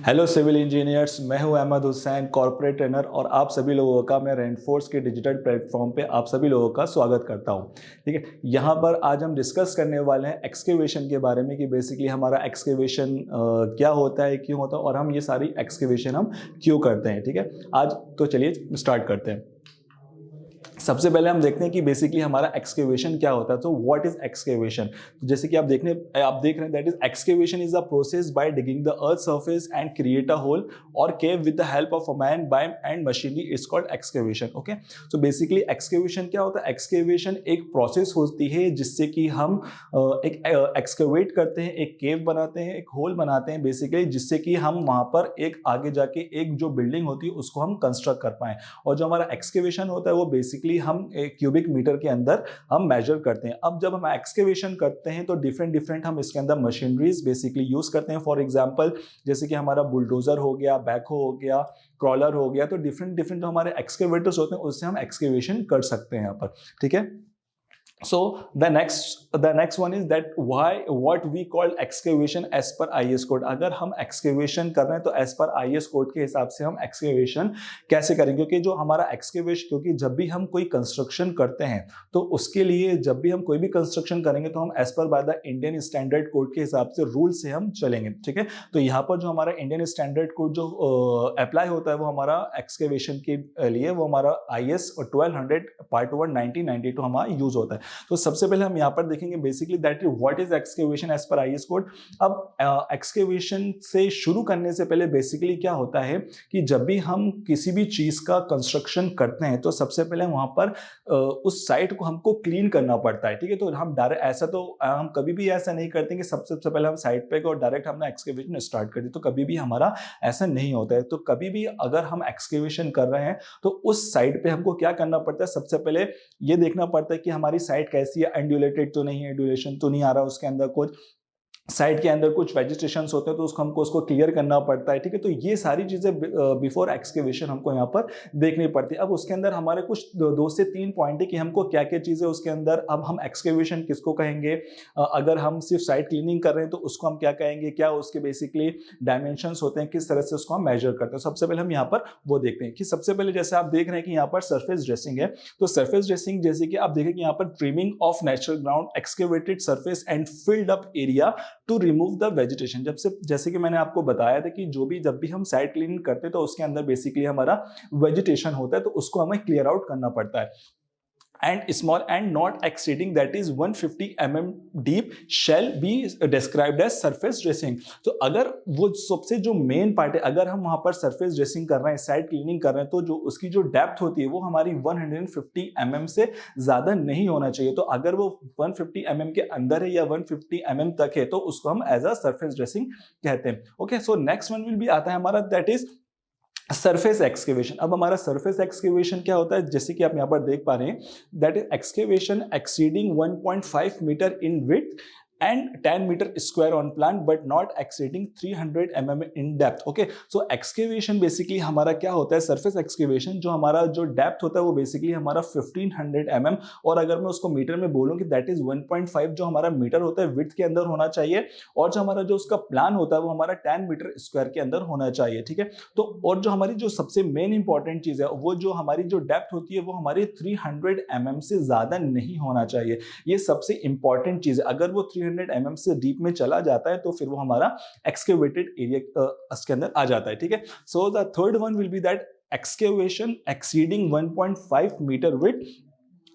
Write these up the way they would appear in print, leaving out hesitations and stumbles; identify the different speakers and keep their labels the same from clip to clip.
Speaker 1: Hello civil engineers, मैं हूं Ahmad Hussain, corporate trainer, और आप सभी लोगों का मैं रेनफोर्स के डिजिटल प्लेटफॉर्म पे आप सभी लोगों का स्वागत करता हूं। ठीक है, यहां पर आज हम डिस्कस करने वाले हैं एक्सकेवेशन के बारे में कि बेसिकली हमारा एक्सकेवेशन क्या होता है, क्यों होता है, और हम ये सारी एक्सकेवेशन हम क्यों करते हैं। ठीक है, आज तो चलिए स्टार्ट करते हैं। सबसे पहले हम देखते हैं कि बेसिकली हमारा एक्सकेवेशन क्या होता है। तो व्हाट इज एक्सकेवेशन? तो जैसे कि आप देख रहे हैं that is excavation is a process by digging the earth surface and create a hole और cave with the help of a man by and machinery is called excavation. Okay, so basically excavation क्या होता है? Excavation एक process होती है जिससे कि हम एक एक्सकेवेट करते हैं, एक केव बनाते हैं, एक होल बनाते हैं बेसिकली, जिससे कि हम वहां पर एक आगे जाके एक जो बिल्डिंग होती है उसको हम कंस्ट्रक्ट कर पाए। और जो हमारा एक्सकेवेशन होता है वो बेसिकली हम एक क्यूबिक मीटर के अंदर हम मेजर करते हैं। अब जब हम एक्सकेवेशन करते हैं तो डिफरेंट डिफरेंट हम इसके अंदर मशीनरीज बेसिकली यूज करते हैं। फॉर एग्जांपल जैसे कि हमारा बुलडोजर हो गया, बैकहो हो गया, क्रॉलर हो गया, तो डिफरेंट डिफरेंट जो हमारे एक्सकेवेटर्स होते हैं उससे हम एक्सकेवेशन कर सकते हैं यहाँ पर। ठीक है, so the next one is that why what we call excavation as per IS code। अगर हम excavation कर रहे हैं तो as per IS code के हिसाब से हम excavation कैसे करेंगे? क्योंकि जो हमारा excavation, क्योंकि जब भी हम कोई कंस्ट्रक्शन करते हैं तो उसके लिए जब भी हम कोई भी कंस्ट्रक्शन करेंगे तो हम as per by the Indian standard code के हिसाब से रूल से हम चलेंगे। ठीक है, तो यहाँ पर जो हमारा इंडियन स्टैंडर्ड कोड जो अप्लाई होता है वो हमारा एक्सकेवेशन के लिए वो हमारा IS 1200 पार्ट 1 1992 हमारा यूज होता है। तो सबसे पहले हम यहाँ पर देखेंगे basically that is what is excavation as per IS code. अब एक्सकेवेशन से शुरू करने से पहले बेसिकली क्या होता है कि जब भी हम किसी भी चीज का कंस्ट्रक्शन करते हैं तो सबसे पहले वहां पर उस साइट को हमको क्लीन करना पड़ता है। ठीक है, तो हम डायरेक्ट ऐसा तो हम कभी भी ऐसा नहीं करते कि सबसे पहले हम साइट पे और डायरेक्ट हमने एक्सकेवेशन स्टार्ट कर दी, तो कभी भी हमारा ऐसा नहीं होता है। तो कभी भी अगर हम एक्सकेवेशन कर रहे हैं तो उस साइट पे हमको क्या करना पड़ता है? सबसे पहले ये देखना पड़ता है कि हमारी साइट कैसी है, एंडुलेटेड तो नहीं है, एंडुलेशन तो नहीं आ रहा उसके अंदर, कुछ साइड के अंदर कुछ वेजिटेशन होते हैं तो उसको हमको उसको क्लियर करना पड़ता है। ठीक है, तो ये सारी चीजें बिफोर एक्सकेवेशन हमको यहाँ पर देखनी पड़ती है। अब उसके अंदर हमारे कुछ 2 से 3 पॉइंट है कि हमको क्या क्या चीजें उसके अंदर, अब हम एक्सकेवेशन किसको कहेंगे, अगर हम सिर्फ साइड क्लीनिंग कर रहे हैं तो उसको हम क्या कहेंगे, क्या उसके बेसिकली डायमेंशंस होते हैं, किस तरह से उसको हम मेजर करते हैं। सबसे पहले हम यहाँ पर वो देखते हैं कि सबसे पहले जैसे आप देख रहे हैं कि यहाँ पर सरफेस ड्रेसिंग है, तो सरफेस ड्रेसिंग जैसे कि आप देखें कि यहाँ पर trimming of natural ground, excavated surface and filled up area to remove the vegetation. जैसे कि मैंने आपको बताया था कि जब भी हम साइड क्लीन करते हैं तो उसके अंदर बेसिकली हमारा वेजिटेशन होता है तो उसको हमें क्लियर आउट करना पड़ता है। and small and not exceeding that is 150 deep shall be described as surface dressing। तो अगर वो सबसे जो मेन पार्ट है, अगर हम वहां पर सरफेस ड्रेसिंग कर रहे हैं, साइड क्लीनिंग कर रहे हैं, तो जो उसकी जो डेप्थ होती है वो हमारी 150 से ज्यादा नहीं होना चाहिए। तो अगर वो 150 के अंदर है या 150 तक है तो उसको हम एज अ सरफेस ड्रेसिंग कहते हैं। Okay, so next one will भी आता है हमारा दैट इज सरफेस एक्सकेवेशन। अब हमारा सरफेस एक्सकेवेशन क्या होता है? जैसे कि आप यहां पर देख पा रहे हैं that is excavation exceeding 1.5 metre in width and 10 meter square on plan but not exceeding 300 mm in depth। okay, so excavation basically हमारा क्या होता है? surface excavation जो हमारा जो depth होता है वो basically हमारा 1500 mm, और अगर मैं उसको मीटर में बोलूं कि that is 1.5 जो हमारा मीटर होता है width के अंदर होना चाहिए, और जो हमारा जो उसका प्लान होता है वो हमारा 10 मीटर स्क्वायर के अंदर होना चाहिए। ठीक है, तो और जो हमारी जो सबसे मेन इंपॉर्टेंट चीज है वो जो हमारी जो डेप्थ होती है वो हमारी 300 mm से ज्यादा नहीं होना चाहिए। ये सबसे इंपॉर्टेंट चीज है। अगर वो 300 mm से डीप में चला जाता है तो फिर वो हमारा एक्सकेवेटेड एरिया उसके अंदर आ जाता है। ठीक है, so the third one will be that excavation exceeding 1.5 metre width.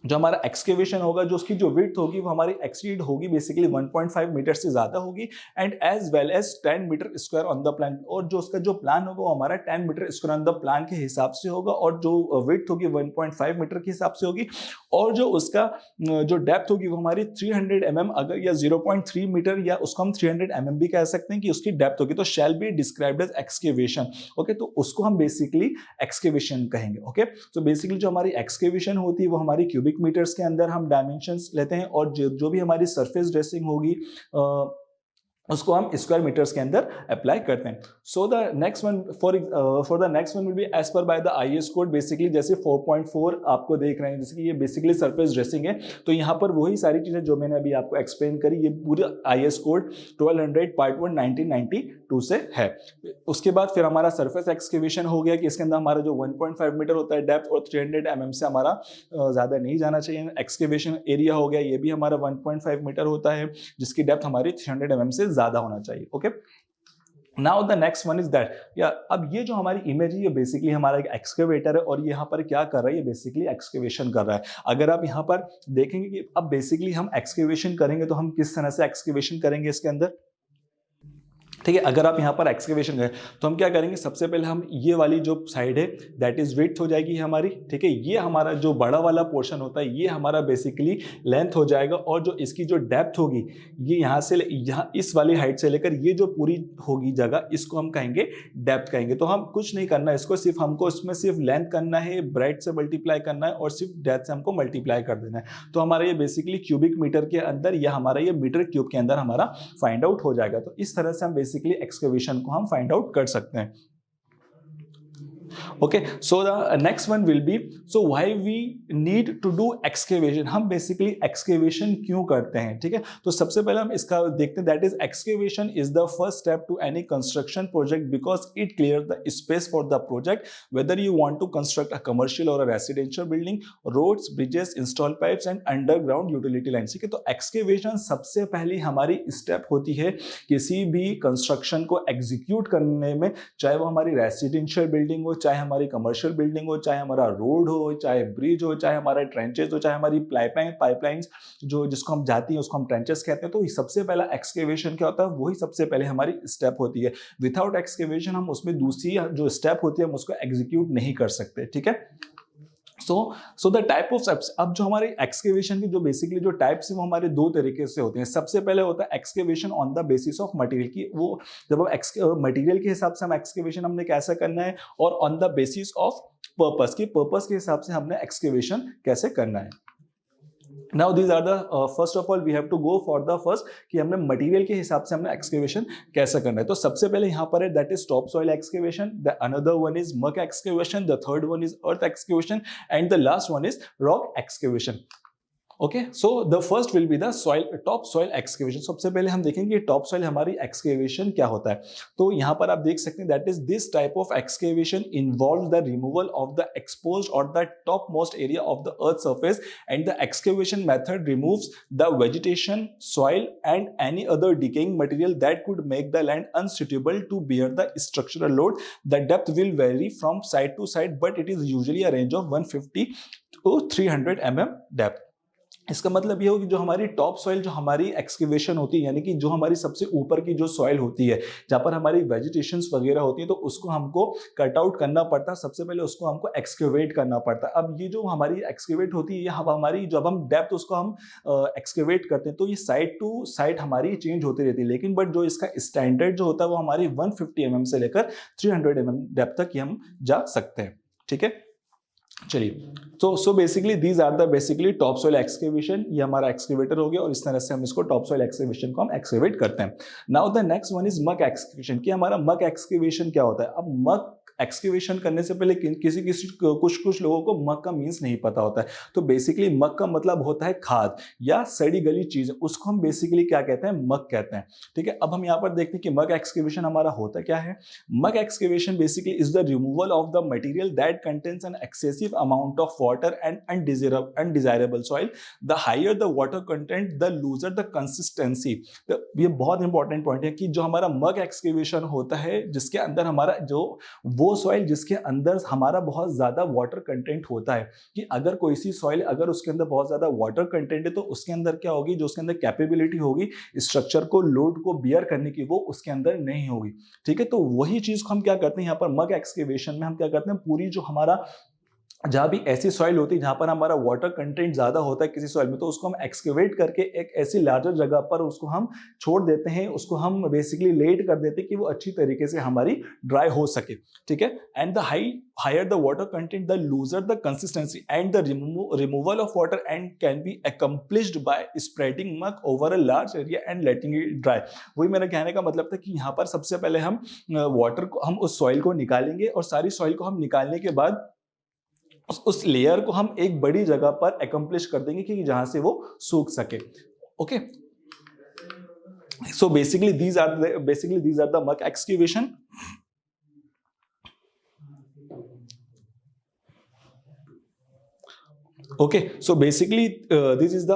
Speaker 1: जो हमारा एक्सकेवेशन होगा, जो उसकी जो विड्थ होगी वो हमारी एक्सीड होगी बेसिकली 1.5 मीटर से ज्यादा होगी, and as well as 10 metre square on the plan. और जो उसका जो प्लान होगा वो हमारा 10 metre square on the plan के हिसाब से होगा, और जो विड्थ होगी 1.5 मीटर के हिसाब से होगी, और जो उसका जो डेप्थ होगी वो हमारी 300 mm अगर या 0.3 मीटर या उसको हम 300 mm भी कह सकते हैं कि उसकी डेप्थ होगी, तो shall be described as excavation. Okay, तो उसको हम बेसिकली एक्सकेवेशन कहेंगे। ओके, तो बेसिकली जो हमारी एक्सकेवेशन होती है वो हमारी क्यूबिक मीटर्स के अंदर हम डायमेंशंस लेते हैं, और जो भी हमारी सरफेस ड्रेसिंग होगी उसको हम स्क्वायर मीटर्स के अंदर अप्लाई करते हैं। So the next one for the next one will be as per by the IS code. Basically जैसे 4.4 आपको देख रहे हैं, जैसे कि ये बेसिकली सरफेस ड्रेसिंग है, तो यहाँ पर वही सारी चीजें जो मैंने अभी आपको एक्सप्लेन करी, ये पूरा आईएस कोड 1200 पार्ट 1 1992 2 से है। उसके बाद फिर हमारा सरफेस एक्सकेवेशन हो गया कि इसके अंदर हमारा जो 1.5 मीटर होता है डेप्थ और 300 mm से हमारा ज़्यादा नहीं जाना चाहिए। एक्सकेवेशन एरिया हो गया, ये भी हमारा 1.5 मीटर होता है जिसकी डेप्थ हमारी 300 mm से ज़्यादा होना चाहिए। Okay, now the next one is that, या अब ये जो हमारी इमेज है ये बेसिकली हमारा एक एक्सकेवेटर है और ये यहाँ पर क्या कर रहा है, ये बेसिकली एक्सकेवेशन कर रहा है। अगर आप यहाँ पर देखेंगे कि अब बेसिकली हम एक्सकेवेशन करेंगे तो हम किस तरह से एक्सकेवेशन करेंगे इसके अंदर, ठीक है। अगर आप यहाँ पर एक्सकेवेशन करें तो हम क्या करेंगे, सबसे पहले हम ये वाली जो साइड है दैट इज विड्थ हो जाएगी हमारी, ठीक है। ये हमारा जो बड़ा वाला पोर्शन होता है ये हमारा बेसिकली लेंथ हो जाएगा और जो इसकी जो डेप्थ होगी ये यहाँ से यहाँ इस वाली हाइट से लेकर ये जो पूरी होगी जगह इसको हम कहेंगे डेप्थ कहेंगे। तो हम कुछ नहीं करना है इसको, सिर्फ हमको इसमें सिर्फ लेंथ करना है, ब्रेड्थ से मल्टीप्लाई करना है और सिर्फ डेप्थ से हमको मल्टीप्लाई कर देना है। तो हमारा ये बेसिकली क्यूबिक मीटर के अंदर या हमारा ये मीटर क्यूब के अंदर हमारा फाइंड आउट हो जाएगा। तो इस तरह से हम बेसिकली एक्सकेवेशन को हम फाइंड आउट कर सकते हैं। Okay, so the next one will be, so why we need to do excavation, हम basically excavation क्यों करते हैं, ठीक है। तो सबसे पहले हम इसका देखते हैं, that is excavation is the first step to any construction project because it clears the space for the project, whether you want to construct a commercial or a residential building, roads, bridges, install pipes and underground utility lines, ठीक है। तो excavation सबसे पहली हमारी step होती है किसी भी कंस्ट्रक्शन को एग्जीक्यूट करने में, चाहे वो हमारी रेसिडेंशियल बिल्डिंग हो, चाहे हमारी कमर्शियल बिल्डिंग हो, चाहे हमारा रोड हो, चाहे ब्रिज हो, चाहे हमारा ट्रेंचेस हो, चाहे हमारी पाइपलाइंस जो जिसको हम जाती हैं उसको हम ट्रेंचेस कहते हैं। तो सबसे पहला एक्सकेवेशन क्या होता है, वही सबसे पहले हमारी स्टेप होती है। विदाउट एक्सकेवेशन हम उसमें दूसरी जो स्टेप होती है हम उसको एग्जीक्यूट नहीं कर सकते, ठीक है। So the type of steps, अब जो हमारे एक्सकेवेशन की जो बेसिकली जो टाइप्स है वो हमारे दो तरीके से होते हैं। सबसे पहले होता है excavation on the basis of material की, वो जब हम मटेरियल के हिसाब से हम एक्सकेवेशन हमने कैसे करना है, और on the basis of purpose की, पर्पस के हिसाब से हमने एक्सकेवेशन कैसे करना है। Now these are the first of all we have to go for the first कि हमने मटेरियल के हिसाब से हमने एक्सकेवेशन कैसे करना है। तो सबसे पहले यहाँ पर है that is top soil excavation, the another one is muck excavation, the third one is earth excavation and the last one is rock excavation. Okay, so the first will be the soil top soil excavation. सबसे पहले हम देखेंगे top soil हमारी excavation क्या होता है। तो यहाँ पर आप देख सकते हैं that is this type of excavation involves the removal of the exposed और the top most area of the earth surface and the excavation method removes the vegetation, soil and any other decaying material that could make the land unsuitable to bear the structural load. The depth will vary from side to side but it is usually a range of 150 to 300 mm depth. इसका मतलब ये हो कि जो हमारी top soil जो हमारी excavation होती है, यानी कि जो हमारी सबसे ऊपर की जो सॉइल होती है जहाँ पर हमारी वेजिटेशंस वगैरह होती है, तो उसको हमको कट आउट करना पड़ता है। सबसे पहले उसको हमको एक्सकेवेट करना पड़ता है। अब ये जो हमारी एक्सकेवेट होती है हमारी जब हम डेप्थ उसको हम एक्सकेवेट करते हैं तो ये साइड टू साइड हमारी चेंज होती रहती है, लेकिन बट जो इसका स्टैंडर्ड जो होता है वो हमारी 150 mm से लेकर 300 mm डेप्थ तक हम जा सकते हैं, ठीक है। चलिए, so basically these are the basically top soil excavation, ये हमारा एक्सकेवेटर हो गया और इस तरह से हम इसको टॉप सॉइल एक्सकेवेशन को हम एक्सकेवेट करते हैं। Now the next one is muck excavation कि हमारा मक एक्सकेवेशन क्या होता है। अब मक एक्सकेवेशन करने से पहले कुछ लोगों को मक का मीन्स नहीं पता होता है। तो बेसिकली मक का मतलब होता है खाद या सड़ी गली चीज, उसको हम बेसिकली क्या कहते हैं, मक कहते हैं, ठीक है। अब हम यहाँ पर देखते हैं कि मक एक्सकेवेशन हमारा होता क्या है। Muck excavation basically is the removal of the material that contains an excessive amount of water and undesirable soil. The higher the water content the looser the consistency. ये बहुत इंपॉर्टेंट पॉइंट है कि जो हमारा मक एक्सकेवेशन होता है जिसके अंदर हमारा जो वो सॉइल जिसके अंदर हमारा बहुत ज्यादा वाटर कंटेंट होता है, कि अगर कोई सी सॉइल अगर उसके अंदर बहुत ज्यादा वाटर कंटेंट है तो उसके अंदर क्या होगी, जो उसके अंदर कैपेबिलिटी होगी स्ट्रक्चर को लोड को बियर करने की, वो उसके अंदर नहीं होगी, ठीक है। तो वही चीज को हम क्या करते हैं यहाँ पर मक एक्सकेवेशन में हम क्या करते हैं, पूरी जो हमारा जहाँ भी ऐसी सॉइल होती है जहाँ पर हमारा वाटर कंटेंट ज्यादा होता है किसी सॉइल में, तो उसको हम एक्सकेवेट करके एक ऐसी लार्जर जगह पर उसको हम छोड़ देते हैं, उसको हम बेसिकली लेट कर देते हैं कि वो अच्छी तरीके से हमारी ड्राई हो सके, ठीक है। And the higher the water content the looser the consistency and the removal of water and can be accomplished by spreading muck over a large area and letting it dry. वही मेरा कहने का मतलब था कि यहाँ पर सबसे पहले हम वाटर को हम उस सॉइल को निकालेंगे और सारी सॉइल को हम निकालने के बाद उस लेयर को हम एक बड़ी जगह पर एकम्प्लिश कर देंगे कि जहां से वो सूख सके, okay. So basically these are the muck excavation. Okay, so basically this is the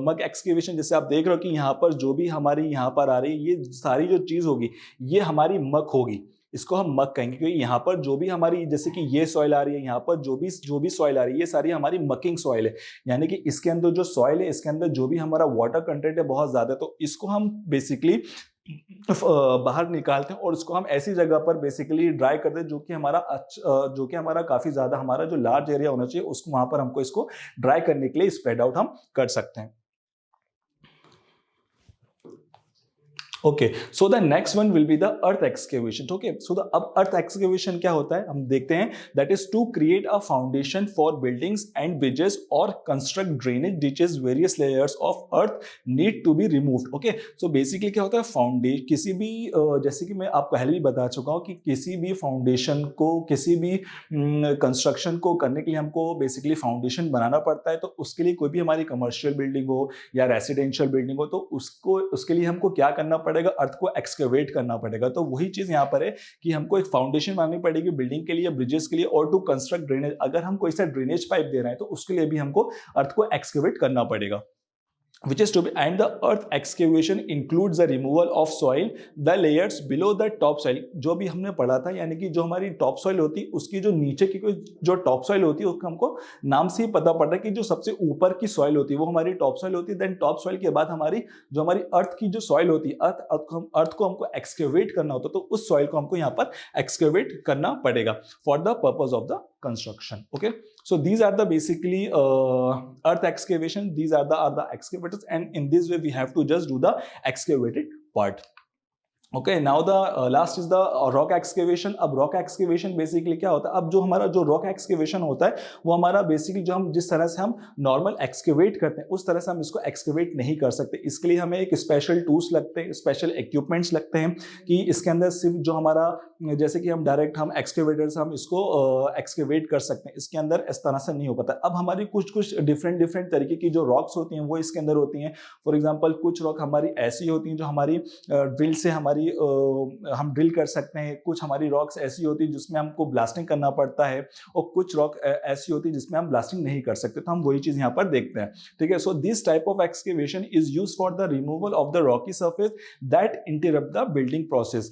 Speaker 1: mug excavation. जैसे आप देख रहे हो कि यहाँ पर जो भी हमारी यहाँ पर आ रही है, ये सारी जो चीज होगी ये हमारी मक होगी, इसको हम मक कहेंगे, क्योंकि यहाँ पर जो भी हमारी, जैसे कि ये सॉइल आ रही है, यहाँ पर जो भी सॉइल आ रही है, ये सारी हमारी मकिंग सॉइल है। यानी कि इसके अंदर जो सॉइल है, इसके अंदर जो भी हमारा वाटर कंटेंट है बहुत ज्यादा है, तो इसको हम बेसिकली बाहर निकालते हैं और उसको हम ऐसी जगह पर बेसिकली ड्राई करते हैं जो कि हमारा काफी ज्यादा, हमारा जो लार्ज एरिया होना चाहिए उसको वहां पर हमको इसको ड्राई करने के लिए स्प्रेड आउट हम कर सकते हैं। Okay, so the next one will be the earth excavation. Okay, so the अब अर्थ एक्सकेवेशन क्या होता है हम देखते हैं। That is to create a foundation for buildings and bridges और construct drainage ditches, various layers of earth need to be removed. Okay, so basically क्या होता है, फाउंडेशन किसी भी जैसे कि मैं आपको पहले भी बता चुका हूं कि किसी भी फाउंडेशन को, किसी भी कंस्ट्रक्शन को करने के लिए हमको बेसिकली फाउंडेशन बनाना पड़ता है। तो उसके लिए कोई भी हमारी कमर्शियल बिल्डिंग हो या रेसिडेंशियल बिल्डिंग हो, तो उसके लिए हमको क्या करना पड़ेगा, अर्थ को एक्सकेवेट करना पड़ेगा। तो वही चीज यहाँ पर है कि हमको एक फाउंडेशन बनानी पड़ेगी बिल्डिंग के लिए, ब्रिजेस के लिए, और टू कंस्ट्रक्ट ड्रेनेज। अगर हम कोई सा ड्रेनेज पाइप दे रहे हैं तो उसके लिए भी हमको अर्थ को एक्सकेवेट करना पड़ेगा। which is to be, and the earth excavation includes the removal of soil, the layers below the top soil। जो भी हमने पढ़ा था, यानी कि जो हमारी टॉप सॉइल होती है उसकी जो नीचे की कोई जो टॉप सॉइल होती है, उसको हमको नाम से ही पता पड़ रहा है कि जो सबसे ऊपर की सॉइल होती है वो हमारी टॉप सॉइल होती है। देन टॉप सॉइल के बाद हमारी जो हमारी अर्थ की जो सॉइल होती है, अर्थ को हमको एक्सकेवेट करना होता है, तो उस सॉइल को हमको यहाँ पर एक्सकेवेट करना पड़ेगा for the purpose of the construction। Okay, so these are the basically earth excavation, these are the excavators, and in this way we have to just do the excavated part। Okay, now the last is the rock excavation. अब rock excavation basically क्या होता है, अब जो हमारा जो rock excavation होता है वो हमारा बेसिकली जो हम जिस तरह से हम नॉर्मल एक्सकेवेट करते हैं उस तरह से हम इसको एक्सकेवेट नहीं कर सकते। इसके लिए हमें एक स्पेशल टूल्स लगते हैं, स्पेशल इक्विपमेंट्स लगते हैं कि इसके अंदर सिर्फ जो हमारा, जैसे कि हम डायरेक्ट हम एक्सकेवेटर से हम इसको एक्सकेवेट कर सकते हैं, इसके अंदर इस तरह से नहीं हो पाता। अब हमारी कुछ डिफरेंट तरीके की जो रॉक्स होती हैं वो इसके अंदर होती हैं। फॉर एग्जाम्पल कुछ रॉक हमारी ऐसी होती हैं जो हमारी ड्रिल से हम ड्रिल कर सकते हैं, कुछ हमारी रॉक्स ऐसी होती है जिसमें हमको ब्लास्टिंग करना पड़ता है, और कुछ रॉक ऐसी होती है जिसमें हम ब्लास्टिंग नहीं कर सकते। तो हम वही चीज यहाँ पर देखते हैं, ठीक है। So this type of excavation is used for the removal of the Rocky surface that interrupt the building process.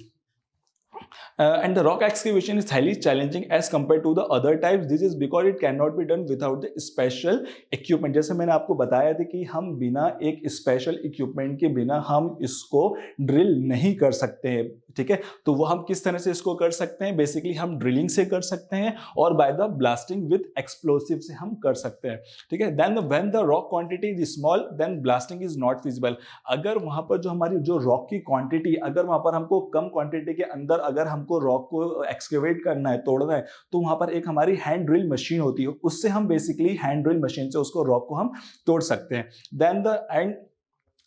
Speaker 1: And the rock excavation is highly challenging as compared to the other types. This is because it cannot be done without the special equipment। जैसे मैंने आपको बताया था कि हम बिना एक special equipment के बिना हम इसको ड्रिल नहीं कर सकते हैं, ठीक है। तो वो हम किस तरह से इसको कर सकते हैं, बेसिकली हम ड्रिलिंग से कर सकते हैं और by the blasting with explosive से हम कर सकते हैं, ठीक है। Then when the rock quantity is small then blasting is not feasible. अगर वहां पर जो हमारी जो रॉक की क्वांटिटी, अगर वहां पर हमको कम क्वांटिटी के अंदर अगर हमको रॉक को एक्सकेवेट करना है, तोड़ना है, तो वहां पर एक हमारी हैंड ड्रिल मशीन होती है, उससे हम बेसिकली हैंड ड्रिल मशीन से उसको रॉक को हम तोड़ सकते हैं। Then the and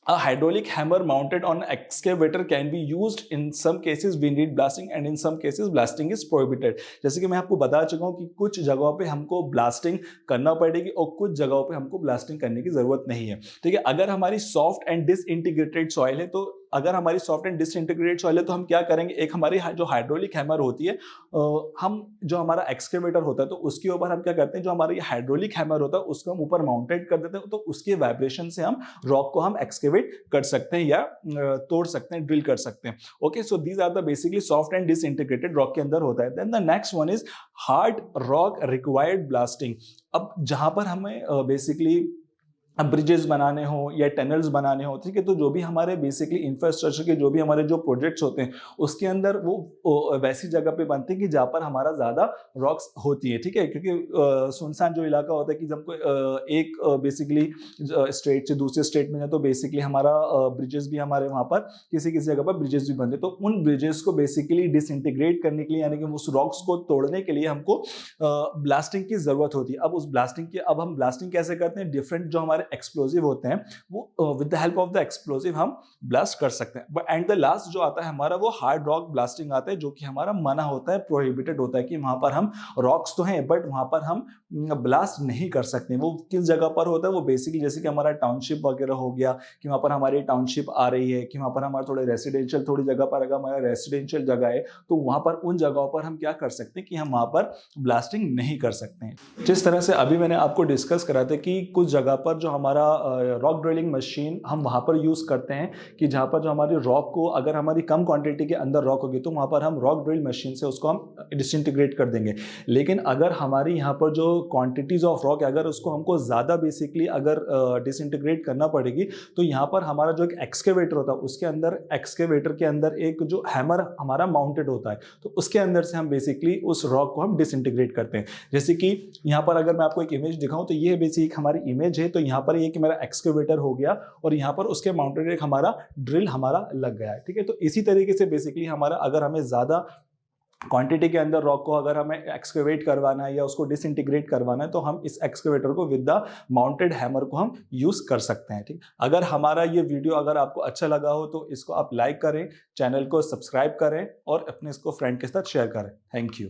Speaker 1: A hydraulic hammer mounted on an excavator can be used. In some cases we need blasting and in some cases blasting is prohibited। जैसे कि मैं आपको बता चुका हूं कि कुछ जगहों पे हमको ब्लास्टिंग करना पड़ेगी और कुछ जगहों पे हमको ब्लास्टिंग करने की जरूरत नहीं है, ठीक है। अगर हमारी सॉफ्ट एंड डिसइंटीग्रेटेड सॉइल है, तो अगर हमारी सॉफ्ट एंड डिसइंटीग्रेटेड सॉइल है तो हम क्या करेंगे, एक हमारी जो हाइड्रोलिक हैमर होती है, हम जो हमारा एक्सकेवेटर होता है तो उसके ऊपर हम क्या करते हैं, जो हमारा हाइड्रोलिक हैमर होता है उसको हम ऊपर माउंटेड कर देते हैं, तो उसके वाइब्रेशन से हम रॉक को हम एक्सकेवेट कर सकते हैं या तोड़ सकते हैं, ड्रिल कर सकते हैं। Okay, so these are the basically soft and disintegrated rock के अंदर होता है। Then the next one is hard rock required blasting. अब जहां पर हमें बेसिकली ब्रिजेस बनाने हो या टनल्स बनाने हो, ठीक है, तो जो भी हमारे बेसिकली इंफ्रास्ट्रक्चर के जो भी हमारे जो प्रोजेक्ट्स होते हैं उसके अंदर वो वैसी जगह पे बनते हैं कि जहाँ पर हमारा ज़्यादा रॉक्स होती है, ठीक है। क्योंकि सुनसान जो इलाका होता है कि जब कोई एक बेसिकली स्टेट से दूसरे स्टेट में जाए तो बेसिकली हमारा ब्रिजेस भी हमारे वहाँ पर किसी जगह पर ब्रिजेस भी बनते हैं, तो उन ब्रिजेस को बेसिकली डिसइंटीग्रेट करने के लिए, यानी कि उस रॉक्स को तोड़ने के लिए हमको ब्लास्टिंग की ज़रूरत होती है। अब हम ब्लास्टिंग कैसे करते हैं, डिफरेंट जो हमारे हमारे एक्सप्लोजिव होते हैं वो with the help of the explosive हम ब्लास्ट कर सकते हैं। बट एंड द लास्ट जो आता है हमारा वो हार्ड रॉक ब्लास्टिंग आता है, जो कि हमारा मना होता है, प्रोहिबिटेड होता है कि वहां पर हम रॉक्स तो हैं बट वहां पर हम ब्लास्ट नहीं कर सकते। वो किस जगह पर होता है, वो बेसिकली जैसे कि हमारा टाउनशिप वगैरह हो गया कि वहां पर हमारी टाउनशिप आ रही है, कि वहां पर हमारा थोड़े रेसिडेंशियल थोड़ी जगह पर अगर हमारा रेसिडेंशियल जगह है तो वहां पर उन जगहों पर हम क्या कर सकते हैं कि हम वहां पर ब्लास्टिंग नहीं कर सकते हैं। जिस तरह से अभी मैंने आपको डिस्कस करा था कि कुछ जगह पर जो हमारा रॉक ड्रिलिंग मशीन हम वहां पर यूज करते हैं कि जहां पर जो हमारी रॉक को अगर हमारी कम क्वांटिटी के अंदर रॉक होगी तो वहां पर हम रॉक ड्रिल मशीन से उसको हम डिसइंटीग्रेट कर देंगे। लेकिन अगर हमारी यहाँ पर जो क्वांटिटीज ऑफ रॉक है अगर उसको हमको ज़्यादा बेसिकली अगर डिसइंटीग्रेट करना पड़ेगी तो यहाँ पर हमारा जो एक एक्सकेवेटर होता है उसके अंदर एक्सकेवेटर के अंदर एक जो हैमर हमारा माउंटेड होता है तो उसके अंदर से हम बेसिकली उस रॉक को हम डिसइंटीग्रेट करते हैं। जैसे कि यहाँ पर अगर मैं आपको एक इमेज दिखाऊं तो ये बेसिक हमारी इमेज है, तो यहाँ पर ये कि मेरा एक्सकेवेटर हो गया और यहाँ पर उसके माउंटेड एक हमारा ड्रिल हमारा लग गया है। ठीक है, तो इसी तरीके से बेसिकली हमारा अगर हमें ज़्यादा क्वांटिटी के अंदर रॉक को अगर हमें एक्सकेवेट करवाना है या उसको डिसइंटीग्रेट करवाना है तो हम इस एक्सकेवेटर को विद द माउंटेड हैमर को हम यूज कर सकते हैं। ठीक, अगर हमारा ये वीडियो अगर आपको अच्छा लगा हो तो इसको आप लाइक करें, चैनल को सब्सक्राइब करें और अपने इसको फ्रेंड के साथ शेयर करें। Thank you.